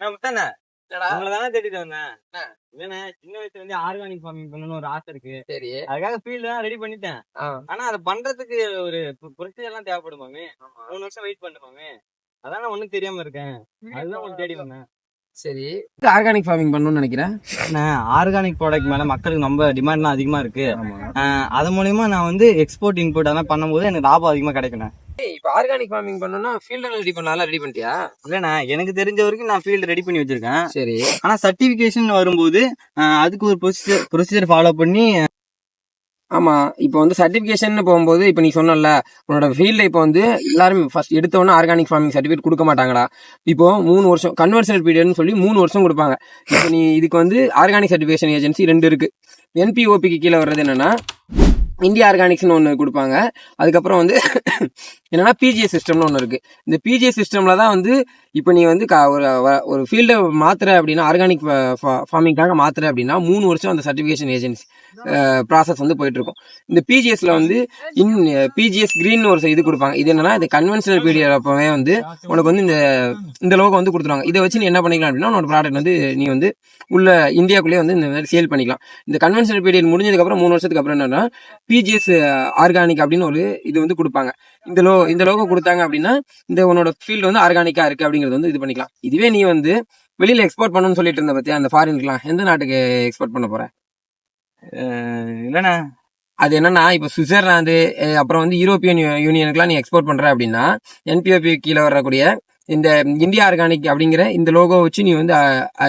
நான் முத்தானே உங்களை தானே தேடிட்டு வந்தேன். இல்லண்ணே, சின்ன வயசுல இருந்து ஆர்கானிக் ஃபார்மிங் பண்ணணும்னு ஒரு ஆசை இருக்கு. சரி. அதுக்காக ஃபீல்டு தான் ரெடி பண்ணிட்டேன். ஆனா அதை பண்றதுக்கு ஒரு ப்ரொசீஜர் எல்லாம் தேவைப்படுமாமே. 3 வருஷம் வெயிட் பண்ணுமாமே. அதான் நான் ஒண்ணும் தெரியாம இருக்கேன். அதுதான் ஒண்ணு தேடி வந்தேன். சரி, ஆர்கானிக் ஃபார்மிங் பண்ணணும்னு நினைக்கிறேன். ஆர்கானிக் ப்ராடக்ட் மேல மக்களுக்கு ரொம்ப டிமாண்ட்லாம் அதிகமா இருக்கு. அது மூலியமா நான் வந்து எக்ஸ்போர்ட் இம்போர்ட் அதெல்லாம் பண்ணும்போது எனக்கு லாபம் அதிகமா கிடைக்கணும். இப்ப ஆர்கானிக் ஃபார்மிங் பண்ணணும்னா ஃபீல்டு ரெடி பண்ணலாம். ரெடி பண்ணிட்டியா? இல்லண்ணா, எனக்கு தெரிஞ்ச வரைக்கும் நான் ஃபீல்டு ரெடி பண்ணி வச்சிருக்கேன். சரி. ஆனா சர்டிபிகேஷன் வரும்போது அதுக்கு ஒரு ப்ரொசீஜர் ஃபாலோ பண்ணி. ஆமா, இப்போ வந்து சர்டிபிகேஷன் போகும்போது இப்போ நீ சொன்னல உன்னோட ஃபீல்ட்ல இப்போ வந்து எல்லாரும் ஃபர்ஸ்ட் எடுத்தோன்னே ஆர்கானிக் ஃபார்மிங் சர்டிஃபிகேட் கொடுக்க மாட்டாங்களா? இப்போ 3 வருஷம் கன்வர்ஷனல் பீரியட்னு சொல்லி 3 வருஷம் கொடுப்பாங்க. இப்போ நீ இதுக்கு வந்து ஆர்கானிக் சர்டிஃபிகேஷன் ஏஜென்சி 2 இருக்கு. என்பிஓபிக்கு கீழே வர்றது என்னன்னா இந்தியா ஆர்கானிக்ஸ்னு ஒன்று கொடுப்பாங்க. அதுக்கப்புறம் வந்து என்னன்னா பிஜிஎஸ் சிஸ்டம்னு ஒன்று இருக்கு. இந்த பிஜிஎஸ் சிஸ்டம்ல தான் வந்து இப்போ நீ வந்து ஒரு ஃபீல்டை மாத்துற அப்படின்னா ஆர்கானிக் ஃபார்மிங்காக மாத்துற அப்படின்னா 3 வருஷம் அந்த சர்டிஃபிகேஷன் ஏஜென்சி ப்ராசஸ் வந்து போயிட்டு இருக்கும். இந்த பிஜிஎஸ்ல வந்து பிஜிஎஸ் கிரீன் ஒரு இது கொடுப்பாங்க. இது என்னன்னா இந்த கன்வென்ஷனல் பீரியட் அப்பவே வந்து உனக்கு வந்து இந்த லோகோ வந்து கொடுத்துருவாங்க. இதை வச்சு நீ என்ன பண்ணிக்கலாம் அப்படின்னா உன்னோட ப்ராடக்ட் வந்து நீ வந்து உள்ள இந்தியாக்குள்ளேயே வந்து இந்த மாதிரி சேல் பண்ணிக்கலாம். இந்த கன்வென்ஷனல் பீரியட் முடிஞ்சதுக்கு அப்புறம் 3 வருஷத்துக்கு அப்புறம் என்னன்னா பிஜிஎஸ் ஆர்கானிக் அப்படின்னு ஒரு இது வந்து கொடுப்பாங்க. இந்த லோகோ கொடுத்தாங்க அப்படின்னா இந்த உன்னோட ஃபீல்டு வந்து ஆர்கானிக்கா இருக்கு அப்படிங்கிறது வந்து இது பண்ணிக்கலாம். இதுவே நீ வந்து வெளியில எக்ஸ்போர்ட் பண்ணணும்னு சொல்லிட்டு இருந்த பத்தியா அந்த ஃபாரின்க்குலாம் எந்த நாட்டுக்கு எக்ஸ்போர்ட் பண்ண போற? இல்லண்ணா, அது என்னன்னா இப்போ சுவிட்சர்லாந்து அப்புறம் வந்து யூரோப்பியன் யூனியனுக்குலாம் நீ எக்ஸ்போர்ட் பண்ற அப்படின்னா என்பிஓபி கீழே வரக்கூடிய இந்த இந்தியா ஆர்கானிக் அப்படிங்கிற இந்த லோகோ வச்சு நீ வந்து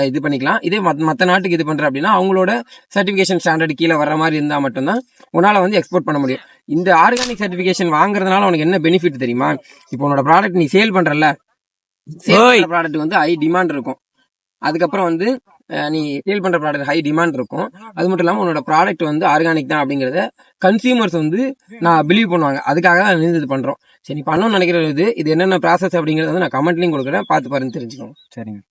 இது பண்ணிக்கலாம். இதே மற்ற நாட்டுக்கு இது பண்ற அப்படின்னா அவங்களோட சர்டிபிகேஷன் ஸ்டாண்டர்ட் கீழே வர்ற மாதிரி இருந்தா மட்டும்தான் உன்னால வந்து எக்ஸ்போர்ட் பண்ண முடியும். இந்த ஆர்கானிக் சர்டிபிகேஷன் வாங்குறதுனால உனக்கு என்ன பெனிஃபிட் தெரியுமா? இப்போ உன்னோட ப்ராடக்ட் நீ சேல் பண்றல, சேல் ப்ராடக்ட் வந்து ஹை டிமாண்ட் இருக்கும். அதுக்கப்புறம் வந்து நீ சேல் பண்ற ப்ராடக்ட் ஹை டிமாண்ட் இருக்கும். அது மட்டும் இல்லாமல் உன்னோட ப்ராடக்ட் வந்து ஆர்கானிக் தான் அப்படிங்கறத கன்சியூமர்ஸ் வந்து நான் பிலீவ் பண்ணுவாங்க. அதுக்காக தான் இது பண்றோம். சரி, நீ பண்ணணும்னு நினைக்கிறது இது என்னென்ன ப்ராசஸ் அப்படிங்கறத வந்து நான் கமெண்ட்லயும் கொடுக்குறேன், பார்த்து பாருன்னு தெரிஞ்சுக்கோங்க. சரிங்க.